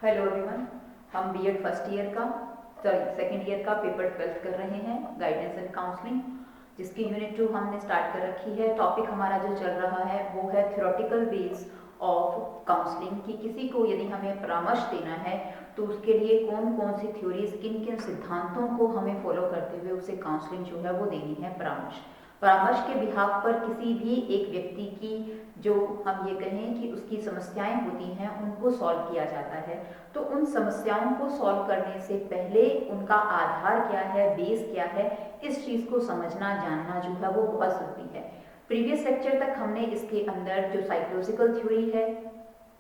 Hello everyone, हम BEd first year का second year का पेपर 12 कर रहे हैं, गाइडेंस एंड काउंसलिंग, जिसकी यूनिट 2 हमने स्टार्ट कर रखी है। टॉपिक हमारा जो चल रहा है वो है थ्योरेटिकल बेस ऑफ काउंसलिंग, कि किसी को यदि हमें परामर्श देना है तो उसके लिए कौन कौन सी थ्योरीज, किन किन सिद्धांतों को हमें फॉलो करते हुए उसे काउंसलिंग जो है वो देनी है। परामर्श के बिहाफ पर किसी भी एक व्यक्ति की जो हम ये कहें कि उसकी समस्याएं होती हैं उनको सॉल्व किया जाता है। तो उन समस्याओं को सॉल्व करने से पहले उनका आधार क्या है, बेस क्या है, इस चीज को समझना जानना जो है वो बहुत जरूरी है। प्रीवियस लेक्चर तक हमने इसके अंदर जो साइकोलॉजिकल थ्योरी है,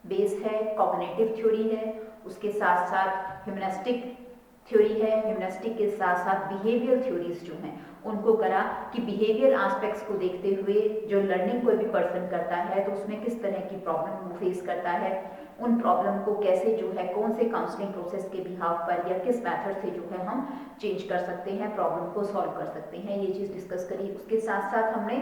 बेस है, कॉग्निटिव थ्योरी है, उसके साथ साथ ह्यूमनिस्टिक थ्योरी है, ह्यूमनिस्टिक के साथ साथ बिहेवियर थ्योरीज जो हैं उनको करा कि बिहेवियर एस्पेक्ट्स को देखते हुए जो लर्निंग कोई भी पर्सन करता है तो उसमें किस तरह की प्रॉब्लम वो फेस करता है, उन प्रॉब्लम को कैसे जो है कौन से काउंसलिंग प्रोसेस के बिहाफ पर या किस मेथड से जो है हम चेंज कर सकते हैं, प्रॉब्लम को सॉल्व कर सकते हैं, ये चीज डिस्कस करी। उसके साथ साथ हमने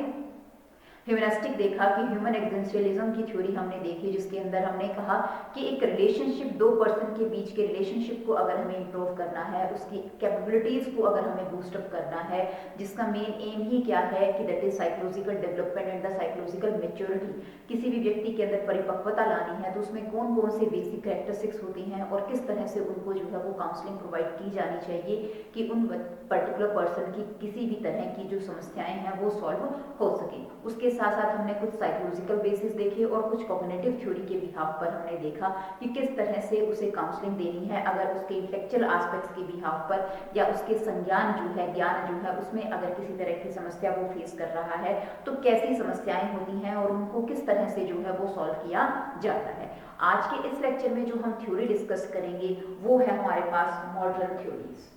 ह्यूमनिस्टिक देखा कि ह्यूमन एग्जिस्टेंशियलिज्म की थ्योरी हमने देखी, जिसके अंदर हमने कहा कि एक रिलेशनशिप, दो पर्सन के बीच के रिलेशनशिप को अगर हमें इंप्रूव करना है, उसकी कैपेबिलिटीज को अगर हमें बूस्टअप करना है, जिसका मेन एम ही क्या है कि that is psychological development and the psychological maturity. किसी भी व्यक्ति के अंदर परिपक्वता लानी है तो उसमें कौन कौन से बेसिक कैरेक्टरिस्टिक्स होती हैं और किस तरह से उनको जो है वो काउंसलिंग प्रोवाइड की जानी चाहिए कि उन पर्टिकुलर पर्सन की किसी भी तरह की जो समस्याएं हैं वो सॉल्व हो सके। उसके साथ साथ हमने कुछ साइकोलॉजिकल बेसिस देखे और कुछ कॉग्निटिव थ्योरी के बिहाफ पर हमने देखा कि किस तरह से उसे काउंसलिंग देनी है अगर उसके इंटेलेक्चुअल एस्पेक्ट्स के बिहाफ पर या उसके संज्ञान जो है, ज्ञान जो है, उसमें अगर किसी तरह की समस्या वो फेस कर रहा है तो कैसी समस्याएं होती हैं और उनको किस तरह से जो है वो सॉल्व किया जाता है। आज के इस लेक्चर में जो हम थ्योरी डिस्कस करेंगे वो है हमारे पास मॉडर्न थ्योरीज।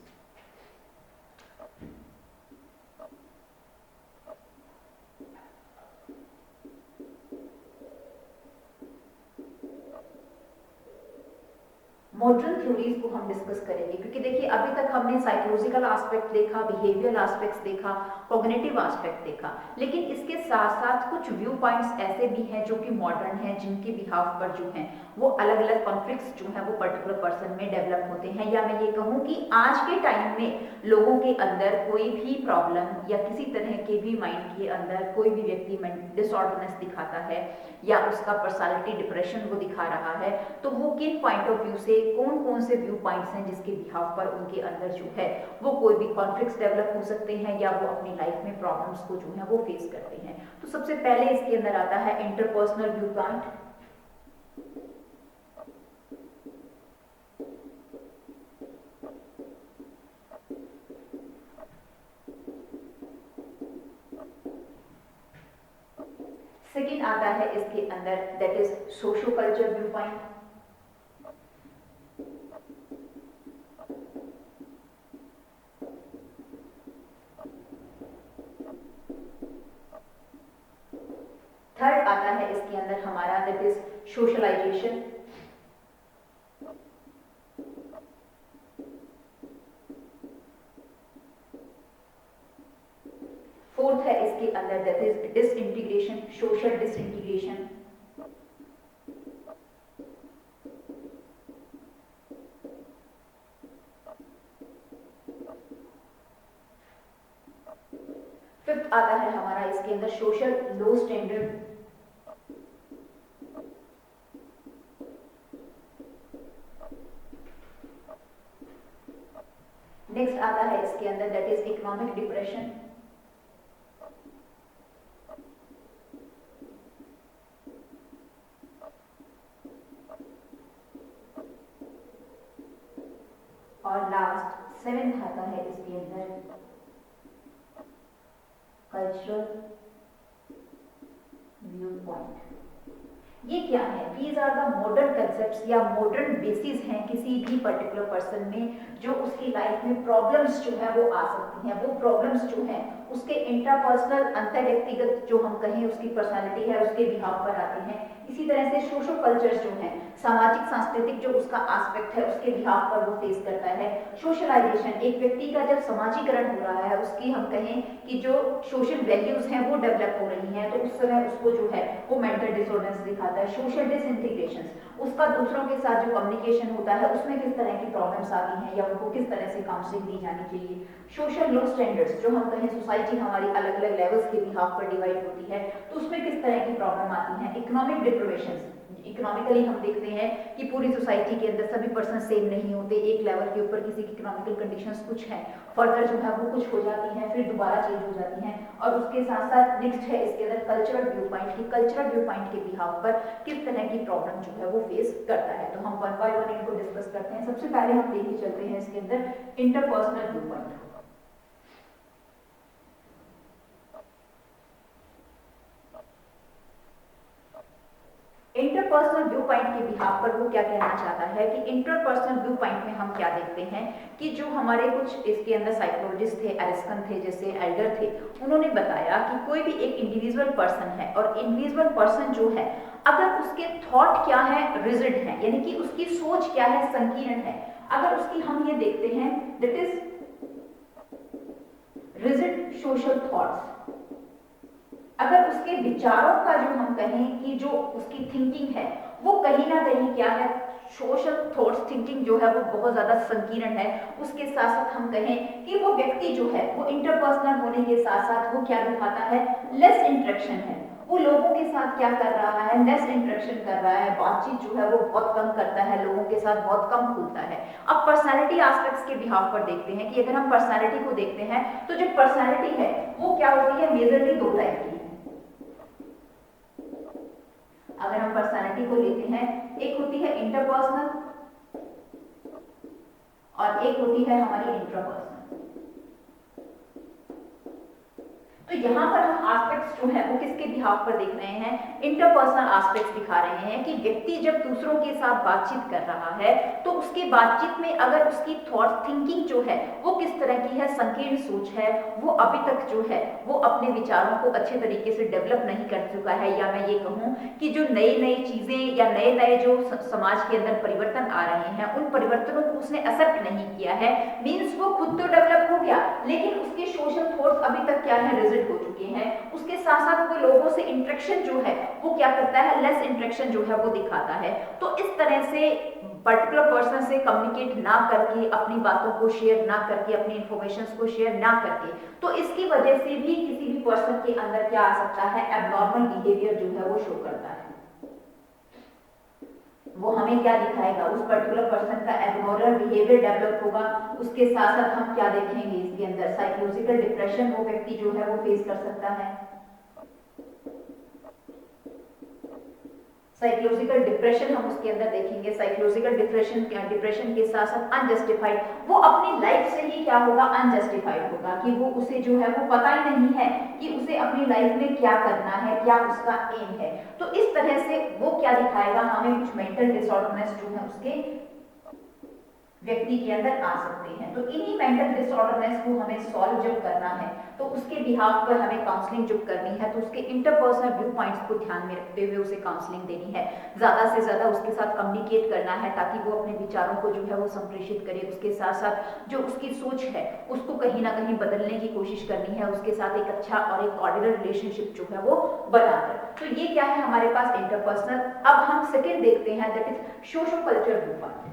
मॉडर्न थ्योरीज को हम डिस्कस करेंगे क्योंकि देखिए अभी तक हमने साइकोलॉजिकल एस्पेक्ट देखा, बिहेवियरल एस्पेक्ट्स देखा, कॉग्निटिव एस्पेक्ट देखा, लेकिन इसके साथ साथ कुछ व्यू पॉइंट्स ऐसे भी हैं जो कि मॉडर्न हैं, जिनके बिहाफ पर जो हैं वो अलग अलग कॉन्फ्लिक्ट्स जो हैं वो पर्टिकुलर पर्सन में डेवलप होते हैं। या मैं ये कहूँ कि आज के टाइम में लोगों के अंदर कोई भी प्रॉब्लम या किसी तरह के भी माइंड के अंदर कोई भी व्यक्ति डिसऑर्डरनेस दिखाता है या उसका पर्सनालिटी डिप्रेशन वो दिखा रहा है तो वो किन पॉइंट ऑफ व्यू से, कौन कौन से व्यू पॉइंट्स हैं जिसके बिहाफ पर उनके अंदर जो है वो कोई भी कॉन्फ्लिक्ट्स डेवलप हो सकते हैं या वो अपनी लाइफ में प्रॉब्लम्स को जो है वो फेस करते हैं। तो सबसे पहले इसके अंदर आता है इंटरपर्सनल व्यू पॉइंट। सेकेंड आता है इसके अंदर that is socio culture view point. Third आता है इसके अंदर हमारा दैट इज सोशलाइजेशन। फोर्थ है इसके अंदर that is disintegration, social disintegration. Fifth आता है हमारा इसके अंदर सोशल लो स्टैंडर्ड। नेक्स्ट आता है इसके अंदर दैट इज इकोनॉमिक डिप्रेशन। और लास्ट सेवेंथ आता है इसके अंदर कल्चरल व्यू पॉइंट। ये क्या है? These are the modern concepts या मॉडर्न बेसिस हैं किसी भी पर्टिकुलर पर्सन में जो उसकी लाइफ में प्रॉब्लम्स जो है वो आ सकती हैं। वो प्रॉब्लम्स जो हैं उसके इंट्रापर्सनल, अंतर व्यक्तिगत जो हम कहें उसकी पर्सनालिटी है उसके बिहाव पर आते हैं। इसी तरह से सोशो कल्चर्स जो हैं, सामाजिक सांस्कृतिक जो उसका एस्पेक्ट है उसके बिहाफ पर वो फेस करता है। सोशलाइजेशन, एक व्यक्ति का जब समाजीकरण हो रहा है, उसकी हम कहें कि जो सोशल वैल्यूज हैं वो डेवलप हो रही हैं तो उस समय उसको जो है वो मेंटल डिसऑर्डर्स दिखाता जाता है, सोशल डिसइंटीग्रेशन, उसका दूसरों के साथ जो कम्युनिकेशन होता है उसमें किस तरह की प्रॉब्लम्स आती हैं या उनको किस तरह से काउंसलिंग दी जानी चाहिए, सोशल लो स्टैंडर्ड्स, जो हम कहें सोसाइटी हमारी अलग अलग लेवल्स के बिहाफ पर डिवाइड होती है तो उसमें किस तरह की प्रॉब्लम आती है, इकोनॉमिक डिप्रिवेशन, इकोनॉमिकली हम देखते हैं कि पूरी सोसाइटी के अंदर सभी पर्सन सेम नहीं होते, एक लेवल के ऊपर किसी की इकोनॉमिकल कंडीशंस कुछ है, फर्दर जो है वो कुछ हो जाती हैं, फिर दोबारा चेंज हो जाती हैं, और उसके साथ साथ नेक्स्ट है इसके अंदर कल्चरल व्यू पॉइंट की, कल्चरल व्यू पॉइंट के बिहाफ पर किस तरह की प्रॉब्लम जो है वो फेस करता है। तो हम वन बाय वन इनको डिस्कस करते हैं। सबसे पहले हम लेके चलते हैं इसके अंदर interpersonal view point. Interpersonal view point के बिहाफ पर वो क्या कहना चाहता है कि इंटरपर्सनल व्यू पॉइंट में हम क्या देखते हैं कि जो हमारे कुछ इसके अंदर साइकोलॉजिस्ट थे, एरिस्टन थे, जैसे एल्डर थे, उन्होंने बताया कि कोई भी एक इंडिविजुअल पर्सन है और इंडिविजुअल पर्सन जो है अगर उसके थॉट क्या है, रिजिड है, यानी कि उसकी सोच क्या है, संकीर्ण है, अगर उसकी हम ये देखते हैं that is rigid social thoughts, अगर उसके विचारों का जो हम कहें कि जो उसकी थिंकिंग है वो कहीं ना कहीं क्या है, सोशल थॉट्स थिंकिंग जो है वो बहुत ज्यादा संकीर्ण है, उसके साथ साथ हम कहें कि वो व्यक्ति जो है वो इंटरपर्सनल होने के साथ साथ वो क्या दिखाता है, लेस इंटरेक्शन है, वो लोगों के साथ क्या कर रहा है, लेस इंटरेक्शन कर रहा है, बातचीत जो है वो बहुत कम करता है, लोगों के साथ बहुत कम खुलता है। अब पर्सनालिटी एस्पेक्ट्स के बिहाफ पर देखते हैं कि अगर हम पर्सनालिटी को देखते हैं तो जो पर्सनालिटी है वो क्या होती है, मेजरली दो टाइप की है। अगर हम पर्सनालिटी को लेते हैं, एक होती है इंटरपर्सनल और एक होती है हमारी इंट्रापर्सनल। तो यहाँ पर हम एस्पेक्ट्स जो है वो किसके बिहाफ पर देख रहे हैं, इंटरपर्सनल एस्पेक्ट्स दिखा रहे हैं कि व्यक्ति जब दूसरों के साथ बातचीत कर रहा है तो उसके बातचीत में अगर उसकी थॉट थिंकिंग जो है वो किस तरह की है, संकीर्ण सोच है, वो अभी तक जो है वो अपने विचारों को अच्छे तरीके से डेवलप नहीं कर चुका है, या मैं ये कहूँ कि जो नई नई चीजें या नए नए जो समाज के अंदर परिवर्तन आ रहे हैं उन परिवर्तनों को उसने एक्सेप्ट नहीं किया है, मीन्स वो खुद तो डेवलप हो गया लेकिन उसके सोशल थॉट्स अभी तक क्या है, हो चुके हैं, उसके साथ साथ वो लोगों से इंटरेक्शन जो है वो क्या करता है, लेस इंटरेक्शन जो है वो दिखाता है। तो इस तरह से पर्टिकुलर पर्सन से कम्युनिकेट ना करके, अपनी बातों को शेयर ना करके, अपनी इंफॉर्मेशन को शेयर ना करके, तो इसकी वजह से भी किसी भी पर्सन के अंदर क्या आ सकता है, एबनॉर्मल बिहेवियर जो है वो शो करता है। वो हमें क्या दिखाएगा, उस पर्टिकुलर पर्सन का एबनॉर्मल बिहेवियर डेवलप होगा। उसके साथ साथ हम क्या देखेंगे इसके अंदर, साइकोलॉजिकल डिप्रेशन वो व्यक्ति जो है वो फेस कर सकता है। साइकोलॉजिकल डिप्रेशन हम उसके अंदर देखेंगे, साइकोलॉजिकल डिप्रेशन के साथ साथ अनजस्टिफाइड, वो अपनी लाइफ से ही क्या होगा, अनजस्टिफाइड होगा कि वो उसे जो है वो पता ही नहीं है कि उसे अपनी लाइफ में क्या करना है, क्या उसका एम है। तो इस तरह से वो क्या दिखाएगा हमें, कुछ मेंटल डिसऑर्डरनेस जो है उसके व्यक्ति के अंदर आ सकते हैं। तो इन्हीं मेंटल डिसऑर्डरनेस को हमें सॉल्व जब करना है तो उसके बिहाफ पर हमें काउंसलिंग जब करनी है तो उसके इंटरपर्सनल व्यू पॉइंट्स को ध्यान में रखते हुए उसे काउंसलिंग देनी है, ज्यादा से ज्यादा उसके साथ कम्युनिकेट करना है ताकि वो अपने विचारों को जो है वो संप्रेषित करे, उसके साथ साथ जो उसकी सोच है उसको कहीं ना कहीं बदलने की कोशिश करनी है, उसके साथ एक अच्छा और एक कॉर्डिनल रिलेशनशिप जो है वो बनाकर। तो ये क्या है हमारे पास इंटरपर्सनल। अब हम सेकेंड देखते हैं that is socio culture view point.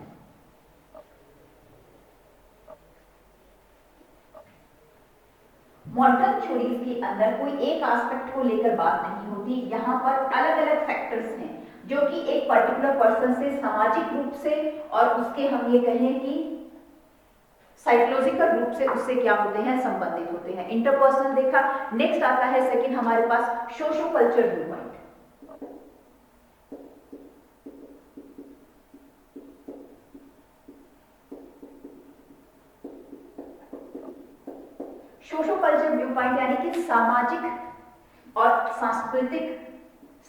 Modern theories के अंदर कोई एक एस्पेक्ट को लेकर बात नहीं होती, यहाँ पर अलग अलग फैक्टर्स हैं जो कि एक पर्टिकुलर पर्सन से सामाजिक रूप से और उसके हम ये कहें कि साइकोलॉजिकल रूप से उससे क्या होते हैं, संबंधित होते हैं। इंटरपर्सनल देखा, नेक्स्ट आता है सेकंड हमारे पास socio culture view point. Socio culture view point यानी कि सामाजिक और सांस्कृतिक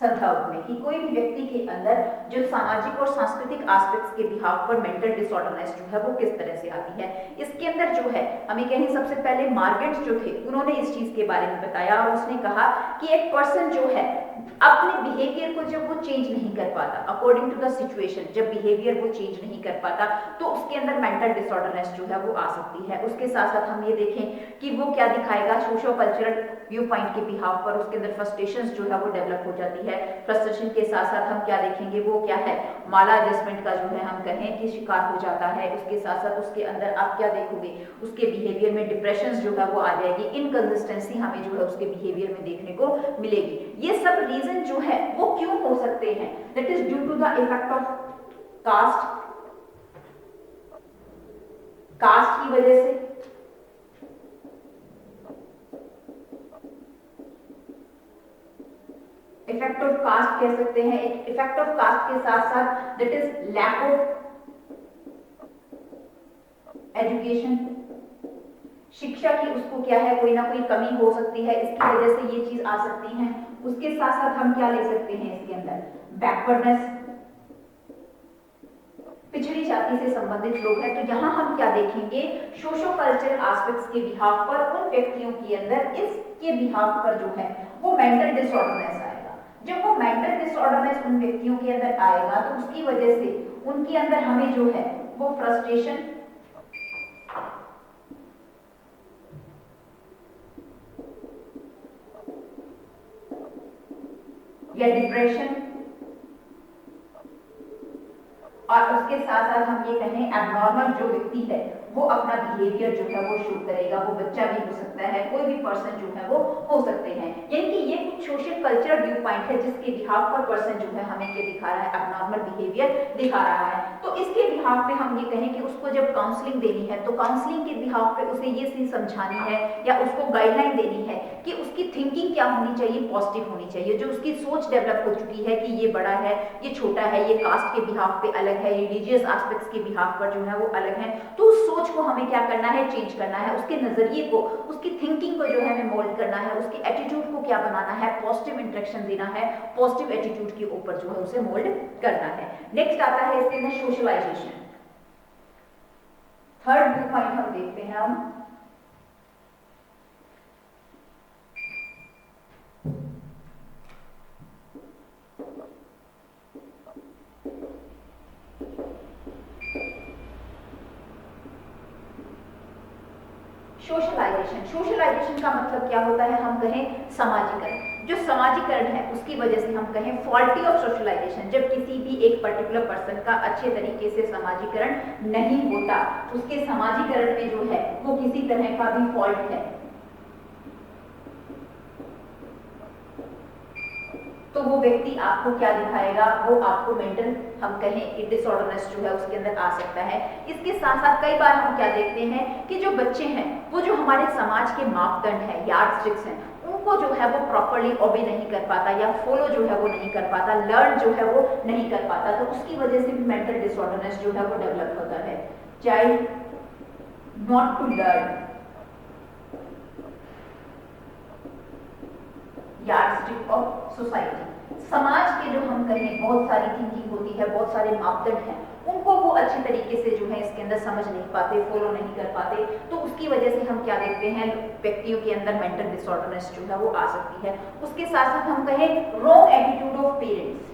संदर्भ में कि कोई भी व्यक्ति के अंदर जो सामाजिक और सांस्कृतिक एस्पेक्ट्स के बिहाव पर मेंटल डिसऑर्डरनेस जो है वो किस तरह से आती है। इसके अंदर जो है हमें कहें सबसे पहले मार्गेट जो थे उन्होंने इस चीज के बारे में बताया और उसने कहा कि एक पर्सन जो है अपने बिहेवियर को जब वो चेंज नहीं कर पाता अकॉर्डिंग टू द सिचुएशन, जब बिहेवियर वो चेंज नहीं कर पाता तो उसके अंदर मेंटल डिसऑर्डरनेस जो है वो आ सकती है। उसके साथ साथ हम ये देखें कि वो क्या दिखाएगा, सोशो कल्चरल व्यू पॉइंट के बिहाव पर उसके अंदर फ्रस्ट्रेशन जो है वो डेवलप हो जाती है। फ्रस्ट्रेशन के साथ साथ हम क्या देखेंगे, वो क्या है, माला एडजस्टमेंट का जो है हम कहें कि शिकार हो जाता है। उसके साथ साथ उसके अंदर आप क्या देखोगे, उसके बिहेवियर में डिप्रेशन जो है वो आ जाएगी, इनकंसिस्टेंसी हमें जो है उसके बिहेवियर में देखने को मिलेगी। ये सब रीजन जो है वो क्यों हो सकते हैं, that is due to the effect of caste की वजह से, इफेक्ट ऑफ कास्ट कह सकते हैं। एक इफेक्ट ऑफ कास्ट के साथ साथ that is lack of education, शिक्षा की उसको क्या है कोई ना कोई कमी हो सकती है, इसकी वजह से ये चीज आ सकती है। उसके साथ साथ हम क्या ले सकते हैं इसके अंदर, बैकवर्डनेस, पिछड़ी जाति से संबंधित लोग हैं तो यहाँ हम क्या देखेंगे, सोशो कल्चरल एस्पेक्ट्स के बिहाव पर उन व्यक्तियों के अंदर इसके बिहाव पर जो है वो मेंटल डिसऑर्डरनेस आएगा। जब वो मेंटल डिसऑर्डरनेस उन व्यक्तियों के अंदर आएगा तो उसकी वजह से उनके अंदर हमें जो है वो फ्रस्ट्रेशन या डिप्रेशन, और उसके साथ साथ हम ये कहें एबनॉर्मल जो व्यक्ति है वो अपना बिहेवियर जो है वो शो करेगा। वो बच्चा भी हो सकता है, कोई भी पर्सन जो है वो हो सकते हैं। यानी कि ये कुछ सोशल कल्चरल व्यू पॉइंट है जिसके बिहाव पर पर्सन जो है हमें क्या दिखा रहा है, एबनॉर्मल बिहेवियर दिखा रहा है। तो इसके बिहाव पे हम ये कहें कि उसको जब काउंसलिंग देनी है तो काउंसलिंग के बिहाव पे उसे ये चीज समझानी है या उसको गाइडलाइन देनी है कि उसकी थिंकिंग क्या होनी चाहिए, पॉजिटिव होनी चाहिए। जो उसकी सोच डेवलप हो चुकी है कि ये बड़ा है, ये छोटा है, ये कास्ट के बिहाव पे अलग है, रिलीजियस एस्पेक्ट्स के बिहाव पर जो है वो अलग है, तो उस सोच को हमें क्या करना है, चेंज करना है। उसके नजरिए को, उसकी थिंकिंग को जो है हमें मोल्ड करना है, उसके एटीट्यूड को क्या बनाना है, पॉजिटिव इंटरेक्शन देना है, पॉजिटिव एटीट्यूड के ऊपर जो है उसे मोल्ड करना है। नेक्स्ट आता है इसके अंदर सोशलाइजेशन। थर्ड व्यू पॉइंट हम देखते हैं हम सोशलाइजेशन। सोशलाइजेशन का मतलब क्या होता है, हम कहें समाजीकरण। जो समाजीकरण है उसकी वजह से हम कहें फॉल्टी ऑफ सोशलाइजेशन, जब किसी भी एक पर्टिकुलर पर्सन का अच्छे तरीके से समाजीकरण नहीं होता, उसके समाजीकरण में जो है वो किसी तरह का भी फॉल्ट है, तो वो व्यक्ति आपको क्या दिखाएगा, वो आपको मेंटल हम कहें कि डिसऑर्डरनेस जो है उसके अंदर आ सकता है। इसके साथ साथ कई बार हम क्या देखते हैं कि जो बच्चे हैं वो जो हमारे समाज के मापदंड है, यार्डस्टिक्स हैं, उनको जो है वो प्रॉपर्ली ओबे नहीं कर पाता या फॉलो जो है वो नहीं कर पाता, लर्न जो है वो नहीं कर पाता, तो उसकी वजह से भी मेंटल डिसऑर्डरनेस जो है वो डेवलप होता है। Child not to learn, yardstick of society. समाज के जो हम कहें बहुत सारी थिंकिंग होती है, बहुत सारे मापदंड हैं, उनको वो अच्छे तरीके से जो है इसके अंदर समझ नहीं पाते, फॉलो नहीं कर पाते, तो उसकी वजह से हम क्या देखते हैं, व्यक्तियों के अंदर मेंटल डिसऑर्डरनेस जो है वो आ सकती है। उसके साथ साथ हम कहें रॉन्ग एटीट्यूड ऑफ पेरेंट्स।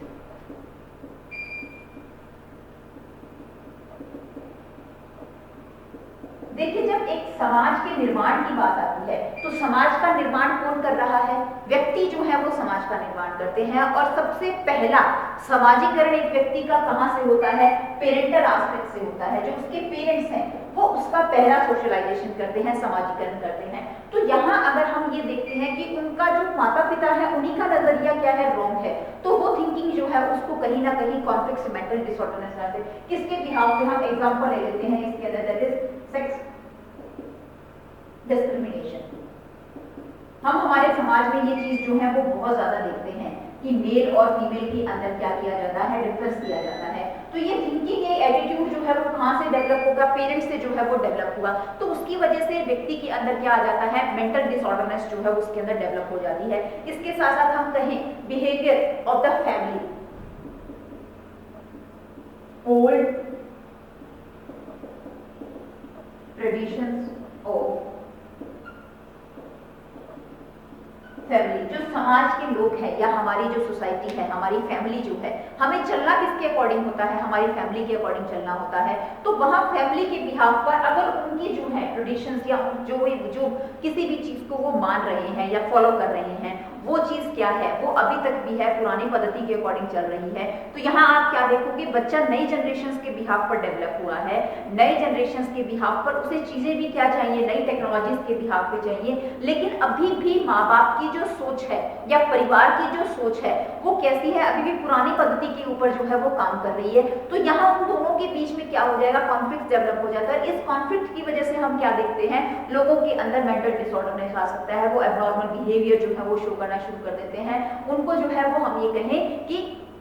देखिए, जब एक समाज के निर्माण की बात आती है तो समाज का निर्माण कौन कर रहा है, व्यक्ति जो है वो समाज का निर्माण करते हैं। और सबसे पहला समाजीकरण एक व्यक्ति का कहां से होता है, पेरेंटल एस्पेक्ट से होता है। जो उसके पेरेंट्स हैं वो उसका पहला सोशलाइजेशन करते हैं, समाजीकरण करते हैं। तो यहाँ अगर हम ये देखते हैं कि उनका जो माता पिता है उन्हीं का नजरिया क्या है, रॉन्ग है, तो वो थिंकिंग जो है उसको कहीं ना कहीं कॉन्फ्लिक्ट से मेंटल डिसऑर्डरनेस आते हैं। किसके बिहाव पे, हम एग्जांपल ले लेते हैं इसके अंदर, दैट इज सेक्स डिस्क्रिमिनेशन। हम हमारे समाज में ये चीज जो है वो बहुत ज्यादा देखते हैं कि मेल और फीमेल के अंदर क्या किया जाता है, डिफरेंस किया जाता है। तो ये थिंकिंग, ये एटीट्यूड जो है वो कहां से डेवलप होगा, पेरेंट्स से जो है वो डेवलप हुआ। तो उसकी वजह से व्यक्ति के अंदर क्या आ जाता है, मेंटल डिसऑर्डरनेस जो है उसके अंदर डेवलप हो जाती है। इसके साथ साथ हम कहें behaviour of the family. old traditions of family. जो समाज के लोग हैं या हमारी जो सोसाइटी है, हमारी फैमिली जो है, हमें चलना किसके अकॉर्डिंग होता है, हमारी फैमिली के अकॉर्डिंग चलना होता है। तो वहाँ फैमिली के बिहाफ पर अगर उनकी जो है ट्रेडिशंस या जो किसी भी चीज को वो मान रहे हैं या फॉलो कर रहे हैं, वो चीज क्या है, वो अभी तक भी है, पुरानी पद्धति के अकॉर्डिंग चल रही है। तो यहाँ आप क्या देखोगे, बच्चा नई जनरेशन के बिहाफ पर डेवलप हुआ है, नई जनरेशन के बिहाफ पर उसे चीजें भी क्या चाहिए, नई टेक्नोलॉजीज के बिहाफ पे चाहिए। लेकिन अभी भी माँ बाप की जो सोच है या परिवार की जो सोच है वो कैसी है, अभी भी पुरानी पद्धति के ऊपर जो है वो काम कर रही है। तो यहाँ उन दोनों के बीच में क्या हो जाएगा, कॉन्फ्लिक्ट डेवलप हो जाता है। इस कॉन्फ्लिक्ट की वजह से हम क्या देखते हैं, लोगों के अंदर मेंटल डिसऑर्डरनेस आ सकता है, वो एब्नॉर्मल बिहेवियर जो है वो शो करना शुरू कर देते हैं। उनको जो है वो हम ये कहें कि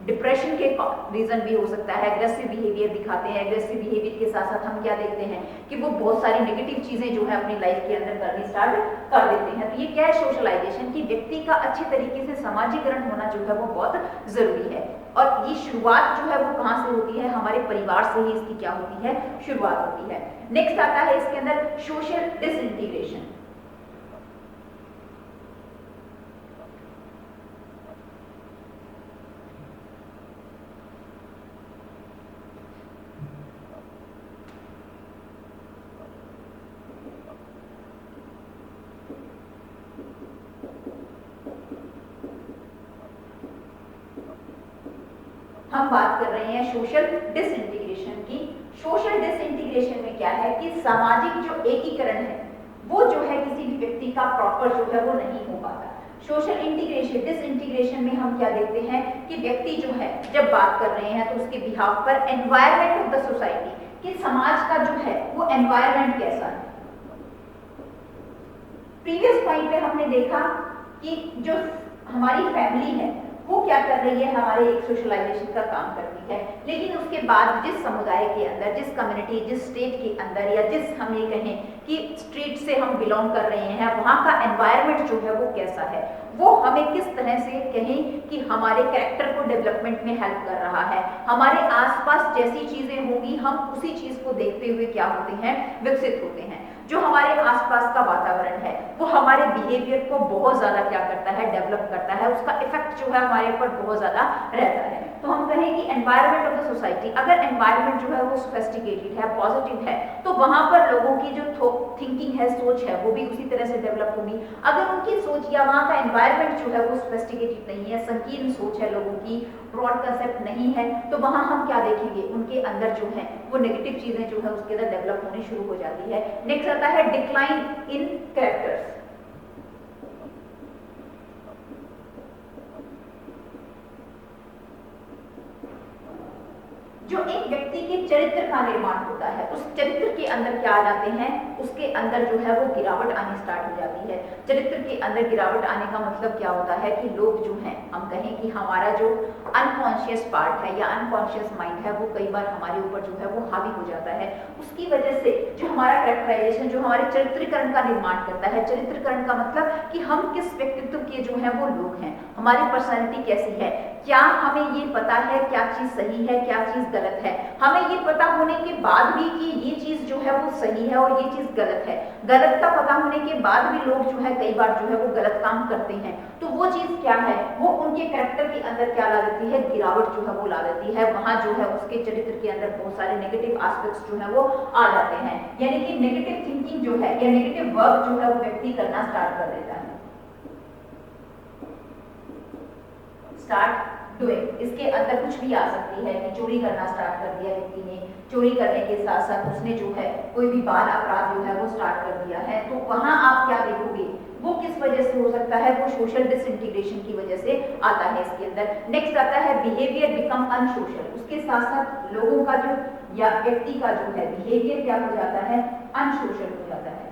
डिप्रेशन के रीजन भी हो सकता है, एग्रेसिव बिहेवियर दिखाते हैं। एग्रेसिव बिहेवियर के साथ साथ हम क्या देखते हैं कि वो बहुत सारी नेगेटिव चीजें जो है अपनी लाइफ के अंदर करनी स्टार्ट कर देते हैं। तो ये क्या है, सोशलाइजेशन, की व्यक्ति का अच्छे तरीके से समाजीकरण होना जो है वो बहुत जरूरी है। और ये शुरुआत जो है वो कहाँ से होती है, हमारे परिवार से ही इसकी क्या होती है, शुरुआत होती है। नेक्स्ट आता है इसके अंदर सोशल डिसइंटीग्रेशन। हम बात कर रहे हैं सोशल डिसइंटीग्रेशन की। सोशल डिसइंटीग्रेशन में क्या है कि सामाजिक जो एकीकरण है वो जो है किसी भी व्यक्ति का प्रॉपर जो है वो नहीं हो पाता। सोशल इंटीग्रेशन, डिसइंटीग्रेशन में हम क्या देखते हैं कि व्यक्ति जो है जब बात कर रहे हैं तो उसके बिहाफ पर एनवायरमेंट ऑफ द सोसाइटी, कि समाज का जो है वो एनवायरमेंट कैसा है। प्रीवियस पॉइंट पे हमने देखा कि जो हमारी फैमिली है वो क्या कर रही है, हमारे एक सोशलाइजेशन का काम करती है। लेकिन उसके बाद जिस समुदाय के अंदर, जिस कम्युनिटी, जिस स्टेट के अंदर, या जिस हम ये कहें कि स्ट्रीट से हम बिलोंग कर रहे हैं, वहाँ का एनवायरनमेंट जो है वो कैसा है, वो हमें किस तरह से कहें कि हमारे कैरेक्टर को डेवलपमेंट में हेल्प कर रहा है। हमारे आसपास जैसी चीजें होंगी हम उसी चीज को देखते हुए क्या होते हैं, विकसित होते हैं। जो हमारे आसपास का वातावरण है वो हमारे बिहेवियर को बहुत ज्यादा क्या करता है, डेवलप करता है। उसका इफेक्ट जो है हमारे ऊपर बहुत ज्यादा रहता है। तो हम कहें कि एनवायरनमेंट ऑफ द सोसाइटी, अगर एनवायरनमेंट जो है वो सोफिस्टिकेटेड है, पॉजिटिव है, तो वहां पर लोगों की जो थिंकिंग है, सोच है, वो भी उसी तरह से डेवलप होगी। अगर उनकी सोच या वहां का एनवायरनमेंट जो है वो सोफिस्टिकेटेड नहीं है, संकीर्ण सोच है लोगों की, ब्रॉड कंसेप्ट नहीं है, तो वहां हम क्या देखेंगे, उनके अंदर जो है वो नेगेटिव चीजें जो है उसके अंदर डेवलप होनी शुरू हो जाती है। नेक्स्ट आता है डिक्लाइन इन कैरेक्टर्स। जो एक व्यक्ति के चरित्र का निर्माण होता है, उस चरित्र के अंदर क्या आ जाते हैं, उसके अंदर जो है वो गिरावट आनी स्टार्ट हो जाती है। चरित्र के अंदर गिरावट आने का मतलब क्या होता है कि लोग जो हैं, हम कहें कि हमारा जो अनकॉन्शियस पार्ट है या अनकॉन्शियस माइंड है, वो कई बार हमारे ऊपर जो है वो हावी हो जाता है। उसकी वजह से जो हमारा कैरेक्टराइजेशन, जो हमारे चरित्रीकरण का निर्माण करता है, चरित्रीकरण का मतलब कि हम किस व्यक्तित्व के जो है वो लोग हैं, हमारी पर्सनैलिटी कैसी है, क्या हमें ये पता है क्या चीज सही है, क्या चीज गलत है। हमें ये पता होने के बाद भी कि ये चीज जो है वो सही है और ये चीज गलत है, गलत का पता होने के बाद भी लोग जो है कई बार जो है वो गलत काम करते हैं। तो वो चीज क्या है, वो उनके कैरेक्टर के अंदर क्या ला देती है, गिरावट जो है वो ला देती है। वहां जो है उसके चरित्र के अंदर बहुत सारे नेगेटिव एस्पेक्ट्स जो है वो आ जाते हैं, यानी कि नेगेटिव थिंकिंग जो है या नेगेटिव वर्क जो है वो व्यक्ति करना स्टार्ट कर देता है। स्टार्ट डूइंग, इसके अंदर कुछ भी आ सकती है कि चोरी करना स्टार्ट कर दिया व्यक्ति ने, चोरी करने के साथ साथ उसने जो है कोई भी बाल अपराध जो है वो स्टार्ट कर दिया है। तो वहां आप क्या देखोगे, वो किस वजह से हो सकता है, वो सोशल डिसइंटीग्रेशन की वजह से आता है इसके अंदर। नेक्स्ट आता है बिहेवियर बिकम अनसोशल, उसके साथ साथ लोगों का जो या व्यक्ति का जो है बिहेवियर क्या हो जाता है, अनसोशल हो जाता है।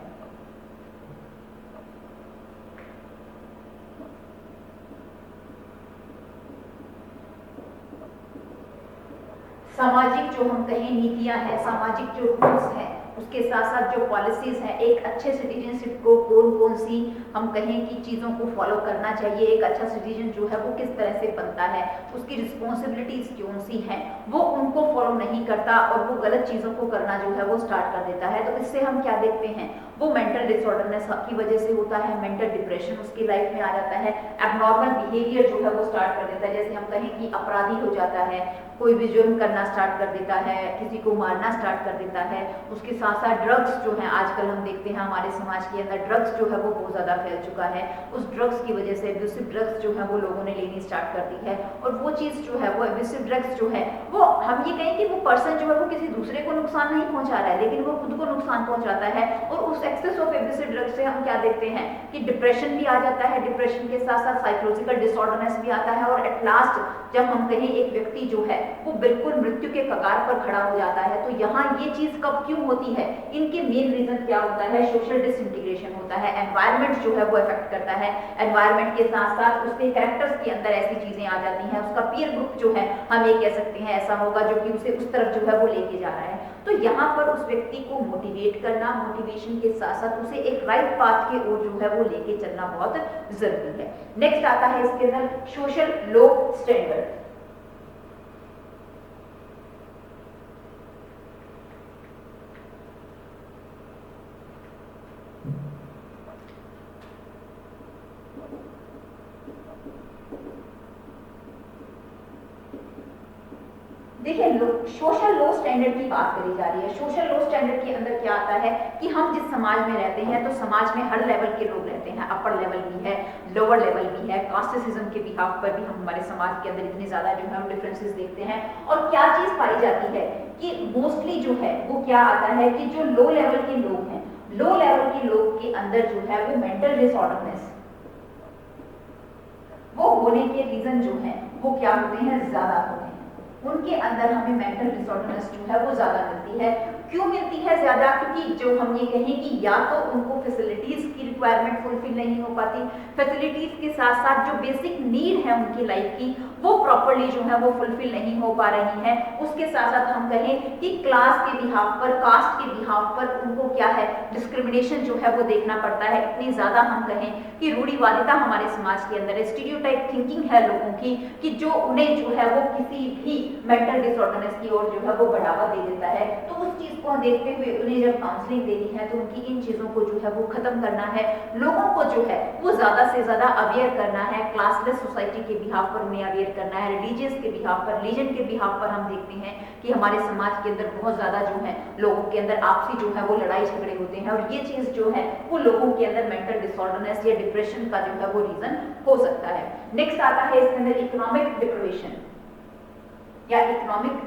सामाजिक जो हम कहें नीतियां हैं, सामाजिक जो रूल्स हैं, उसके साथ साथ जो पॉलिसीज हैं, एक अच्छे सिटीजनशिप को कौन कौन सी हम कहें कि चीज़ों को फॉलो करना चाहिए, एक अच्छा सिटीजन जो है वो किस तरह से बनता है, उसकी रिस्पॉन्सिबिलिटीज कौन सी हैं, वो उनको फॉलो नहीं करता और वो गलत चीज़ों को करना जो है वो स्टार्ट कर देता है। तो इससे हम क्या देखते हैं, वो मेंटल डिसऑर्डरनेस की वजह से होता है, मेंटल डिप्रेशन उसकी लाइफ में आ जाता है, एबनॉर्मल बिहेवियर जो है वो स्टार्ट कर देता है, जैसे हम कहें कि अपराधी हो जाता है, कोई भी जुर्म करना स्टार्ट कर देता है, किसी को मारना स्टार्ट कर देता है। उसके साथ साथ ड्रग्स जो हैं, आजकल हम देखते हैं हमारे समाज के अंदर ड्रग्स जो है वो बहुत ज़्यादा फैल चुका है। उस ड्रग्स की वजह से एब्यूसिव ड्रग्स जो है वो लोगों ने लेनी स्टार्ट कर दी है, और वो चीज़ जो है वो एब्यूसिव ड्रग्स जो है वो हम ये कहें कि वो पर्सन जो है वो किसी दूसरे को नुकसान नहीं पहुंचा रहा है, लेकिन वो खुद को नुकसान पहुंचाता है। और उस एक्सेस ऑफ एब्यूसिव ड्रग्स से हम क्या देखते हैं कि डिप्रेशन भी आ जाता है, डिप्रेशन के साथ साथ साइकोलॉजिकल डिसऑर्डरनेस भी आता है, और एट लास्ट जब हम कहें एक व्यक्ति जो है वो बिल्कुल मृत्यु के कगार पर खड़ा हो जाता है। तो यहाँ ये चीज कब क्यों होती है, इनके मेन रीजन क्या होता है, सोशल डिसइंटीग्रेशन होता है, एनवायरनमेंट जो है वो इफेक्ट करता है, एनवायरनमेंट के साथ साथ उसके कैरेक्टर्स के अंदर ऐसी चीजें आ जाती हैं, उसका पीयर ग्रुप जो है हम ये कह सकते हैं ऐसा होगा जो कि उसे उस तरफ जो है वो लेके जा रहा है। तो यहाँ पर उस व्यक्ति को मोटिवेट करना, मोटिवेशन के साथ साथ उसे एक राइट पाथ के ओर जो है वो लेके चलना बहुत जरूरी है। नेक्स्ट आता है इसके अंदर सोशल लो स्टैंडर्ड। देखिए, सोशल लो स्टैंडर्ड की बात करी जा रही है। सोशल लो स्टैंडर्ड के अंदर क्या आता है कि हम जिस समाज में रहते हैं तो समाज में हर लेवल के लोग रहते हैं, अपर लेवल भी है, लोअर लेवल भी है, कास्टिज्म के बिहाफ पर भी हम हमारे समाज के अंदर इतने ज्यादा जो है हम डिफरेंसेस देखते हैं। और क्या चीज पाई जाती है कि मोस्टली जो है वो क्या आता है कि जो लो लेवल के लोग हैं, लो लेवल के लोग के अंदर जो है वो मेंटल डिसऑर्डरनेस वो होने के रीजन जो है वो क्या होते हैं, ज्यादा होते हैं। उनके अंदर हमें मेंटल डिसऑर्डरनेस जो है वो ज्यादा मिलती है। क्यों मिलती है ज्यादा, क्योंकि जो हम ये कहें कि या तो उनको फैसिलिटीज की रिक्वायरमेंट फुलफिल नहीं हो पाती, फैसिलिटीज के साथ साथ जो बेसिक नीड है उनकी लाइफ की वो प्रॉपर्ली जो है वो फुलफिल नहीं हो पा रही है। उसके साथ साथ हम कहें कि क्लास के बिहाफ पर, कास्ट के बिहाफ पर उनको क्या है, डिस्क्रिमिनेशन जो है वो देखना पड़ता है। इतनी ज्यादा हम कहें कि रूढ़िवादिता हमारे समाज के अंदर, स्टीरियोटाइप थिंकिंग है लोगों की कि जो उन्हें जो है वो किसी भी मेंटल डिसऑर्डरनेस की ओर जो है वो बढ़ावा दे देता है। तो उस चीज को देखते हुए उन्हें जब काउंसलिंग देनी है तो उनकी इन चीजों को जो है वो खत्म करना है, लोगों को जो है वो ज्यादा से ज्यादा अवेयर करना है, क्लासलेस सोसाइटी के बिहाफ पर उन्हें अवेयर करना है, रिलीजियस के बिहाफ पर, रिलीजन के बिहाफ पर हम देखते हैं कि हमारे समाज के अंदर बहुत ज्यादा जो है लोगों के अंदर आपसी जो है वो लड़ाई झगड़े होते हैं, और ये चीज जो है वो लोगों के अंदर मेंटल डिसऑर्डरनेस या डिप्रेशन का जो है वो रीजन हो सकता है। नेक्स्ट आता है इसके अंदर इकोनॉमिक डिप्रेशन या इकोनॉमिक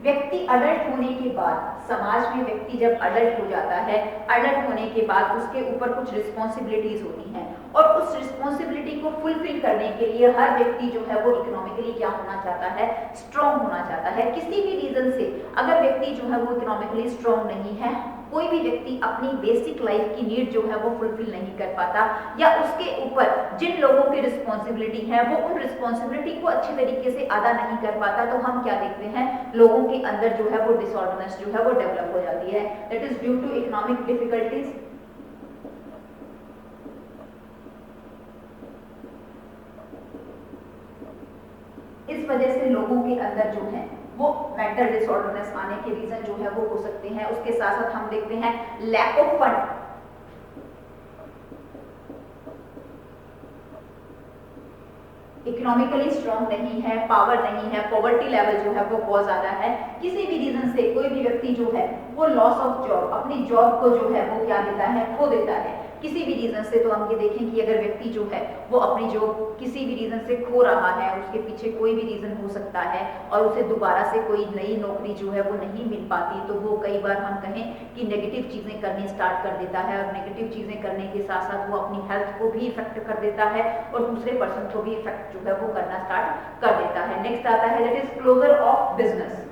व्यक्ति अडल्ट होने के बाद, समाज में व्यक्ति जब अडल्ट हो जाता है, अडल्ट होने के बाद उसके ऊपर कुछ रिस्पॉन्सिबिलिटीज होती हैं, और उस रिस्पॉन्सिबिलिटी को फुलफिल करने के लिए हर व्यक्ति जो है वो इकोनॉमिकली क्या होना चाहता है, स्ट्रॉन्ग होना चाहता है। किसी भी रीजन से अगर व्यक्ति जो है वो इकोनॉमिकली स्ट्रॉन्ग नहीं है, कोई भी व्यक्ति अपनी बेसिक लाइफ की नीड जो है वो फुलफिल नहीं कर पाता, या उसके ऊपर जिन लोगों की रिस्पॉन्सिबिलिटी है वो उन रिस्पॉन्सिबिलिटी को अच्छे तरीके से अदा नहीं कर पाता, तो हम क्या देखते हैं, लोगों के अंदर जो है वो डिसऑर्डरनेस जो है वो डेवलप हो जाती है। That is due to economic difficulties. इस वजह से लोगों के अंदर जो है वो मेंटल डिसऑर्डरनेस आने के रीजन जो है वो हो सकते हैं। उसके साथ साथ हम देखते हैं lack of fund, economically strong नहीं है, पावर नहीं है, पॉवर्टी लेवल जो है वो बहुत ज्यादा है, किसी भी रीजन से कोई भी व्यक्ति जो है वो लॉस ऑफ जॉब, अपनी जॉब को जो है वो क्या देता है, खो देता है किसी भी रीजन से। तो हम ये देखें कि अगर व्यक्ति जो है वो अपनी जॉब किसी भी रीजन से खो रहा है, उसके पीछे कोई भी रीजन हो सकता है, और उसे दोबारा से कोई नई नौकरी जो है वो नहीं मिल पाती, तो वो कई बार हम कहें कि नेगेटिव चीजें करनी स्टार्ट कर देता है, और नेगेटिव चीजें करने के साथ साथ वो अपनी हेल्थ को भी इफेक्ट कर देता है, और दूसरे पर्सन को भी इफेक्ट जो है वो करना स्टार्ट कर देता है। नेक्स्ट आता है that is closure of business.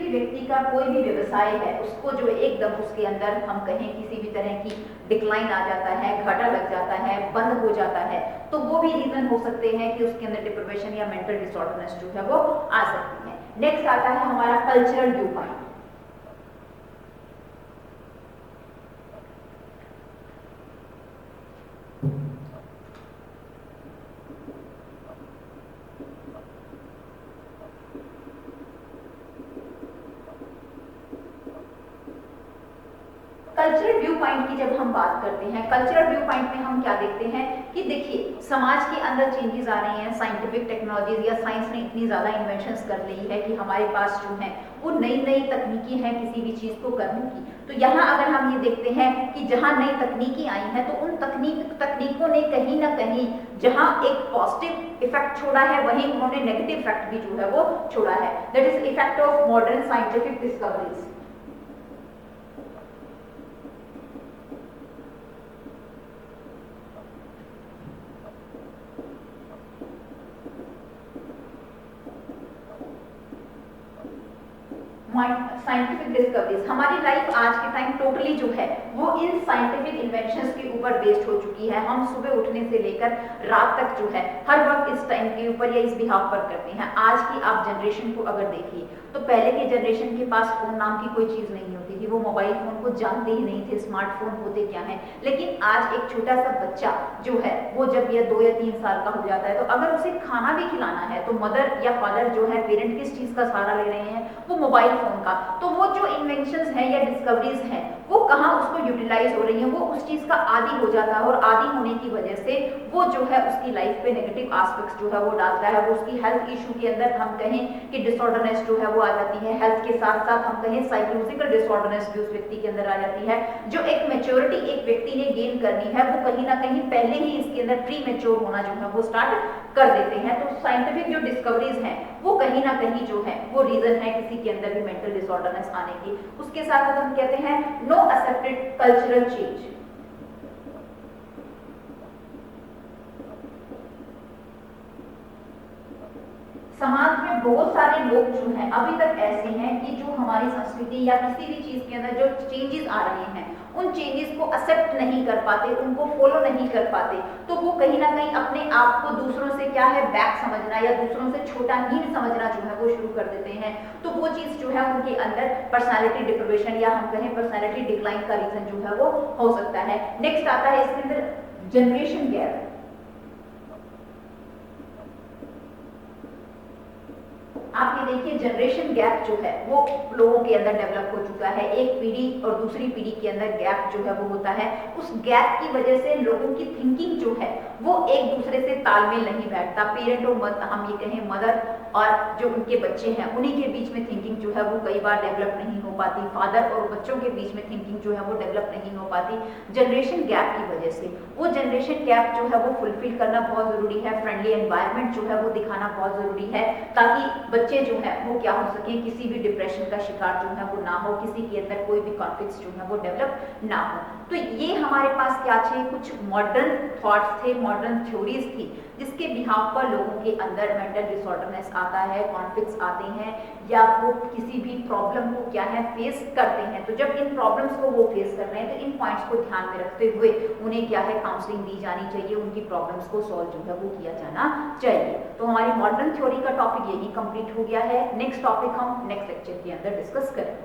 भी व्यक्ति का कोई भी व्यवसाय है उसको जो एकदम उसके अंदर हम कहें किसी भी तरह की डिक्लाइन आ जाता है, घाटा लग जाता है, बंद हो जाता है, तो वो भी रीजन हो सकते हैं कि उसके अंदर डिप्रेशन या मेंटल डिसऑर्डरनेस जो है वो आ सकती है। नेक्स्ट आता है हमारा cultural view point. Cultural view point की जब हम बात करते हैं, कल्चरल व्यू पॉइंट में हम क्या देखते हैं कि देखिए समाज के अंदर चेंजेस आ रही हैं, साइंटिफिक टेक्नोलॉजीज या साइंस ने इतनी ज़्यादा इन्वेंशंस कर ली है कि हमारे पास जो है वो नई नई तकनीकी हैं किसी भी चीज़ को करने की। तो यहाँ अगर हम ये देखते हैं कि जहाँ नई तकनीकी आई हैं तो उन तकनीकों ने कहीं ना कहीं जहाँ एक पॉजिटिव इफेक्ट छोड़ा है वहीं उन्होंने नेगेटिव इफेक्ट भी जो है वो छोड़ा है। That is effect of modern scientific discoveries. Scientific discoveries, हमारी लाइफ आज के टाइम टोटली जो है वो इन साइंटिफिक इन्वेंशंस के ऊपर बेस्ड हो चुकी है। हम सुबह उठने से लेकर रात तक जो है हर वक्त इस टाइम के ऊपर या इस बिहाफ पर करते हैं। आज की आप जनरेशन को अगर देखिए तो पहले के जनरेशन के पास फोन नाम की कोई चीज नहीं होती थी, वो मोबाइल फोन को जानते ही नहीं थे, स्मार्टफोन होते क्या है। लेकिन आज एक छोटा सा बच्चा जो है वो जब यह 2 या 3 साल का हो जाता है तो अगर उसे खाना भी खिलाना है तो मदर या फादर जो है पेरेंट किस चीज का सहारा ले रहे हैं, वो मोबाइल फोन का। तो वो जो इन्वेंशंस हैं या डिस्कवरीज हैं वो कहाँ उसको यूटिलाइज हो रही हैं, वो उस चीज का आदी हो जाता है और आदी होने की वजह से वो जो है उसकी लाइफ पे नेगेटिव एस्पेक्ट्स जो है वो डालता है। वो उसकी हेल्थ इशू के अंदर हम कहें कि डिसऑर्डरनेस जो है वो आ जाती है। हेल्थ के साथ साथ हम कहें साइकोलॉजिकल डिसऑर्डरनेस भी उस व्यक्ति के अंदर आ जाती है। जो एक मैच्योरिटी एक व्यक्ति ने गेन करनी है वो कहीं ना कहीं पहले ही इसके अंदर प्री मैच्योर होना जो है वो स्टार्ट कर देते हैं। तो साइंटिफिक जो डिस्कवरीज हैं वो कहीं ना कहीं जो है वो रीजन है किसी के अंदर भी मेंटल डिसऑर्डरनेस आने की। उसके साथ हम कहते हैं नो एक्सेप्टेड कल्चरल चेंज। समाज में बहुत सारे लोग जो हैं अभी तक ऐसे हैं कि जो हमारी संस्कृति या किसी भी चीज के अंदर जो चेंजेस आ रहे हैं उन चेंजेस को एक्सेप्ट नहीं कर पाते, उनको फॉलो नहीं कर पाते। तो वो कहीं ना कहीं अपने आप को दूसरों से क्या है बैक समझना या दूसरों से छोटा हीन समझना जो है वो शुरू कर देते हैं। तो वो चीज जो है उनके अंदर पर्सनालिटी डिप्रेशन या हम कहें पर्सनालिटी डिक्लाइन का रीजन जो है वो हो सकता है। नेक्स्ट आता है इसके अंदर जनरेशन गैप। आप ये देखिए जनरेशन गैप जो है वो लोगों के अंदर डेवलप हो चुका है। एक पीढ़ी और दूसरी पीढ़ी के अंदर गैप जो है वो होता है। उस गैप की वजह से लोगों की थिंकिंग जो है वो एक दूसरे से तालमेल नहीं बैठता। पेरेंट और हम ये कहें मदर और जो उनके बच्चे हैं उन्हीं के बीच में थिंकिंग जो है वो कई बार डेवलप नहीं हो पाती। फादर और बच्चों के बीच में थिंकिंग जो है वो डेवलप नहीं हो पाती जनरेशन गैप की वजह से। वो जनरेशन गैप जो है वो फुलफिल करना बहुत जरूरी है। फ्रेंडली एनवायरनमेंट जो है वो दिखाना बहुत जरूरी है ताकि बच्चे जो है वो क्या हो सके, किसी भी डिप्रेशन का शिकार जो है वो ना हो, किसी के अंदर कोई भी कॉन्फ्लिक्ट जो है वो डेवलप ना हो। तो ये हमारे पास क्या थे, कुछ मॉडर्न थॉट्स थे, मॉडर्न थ्योरीज थी जिसके बिहाफ पर लोगों के अंदर मेंटल डिसऑर्डरनेस आता है, कॉन्फ्लिक्ट्स आते हैं या वो किसी भी प्रॉब्लम को क्या है फेस करते हैं। तो जब इन प्रॉब्लम्स को वो फेस कर रहे हैं तो इन पॉइंट्स को ध्यान में रखते हुए उन्हें क्या है काउंसलिंग दी जानी चाहिए, उनकी प्रॉब्लम्स को सॉल्व जो है वो किया जाना चाहिए। तो हमारी मॉडर्न थ्योरी का टॉपिक यही कंप्लीट हो गया है। नेक्स्ट टॉपिक हम नेक्स्ट लेक्चर के अंदर डिस्कस करें।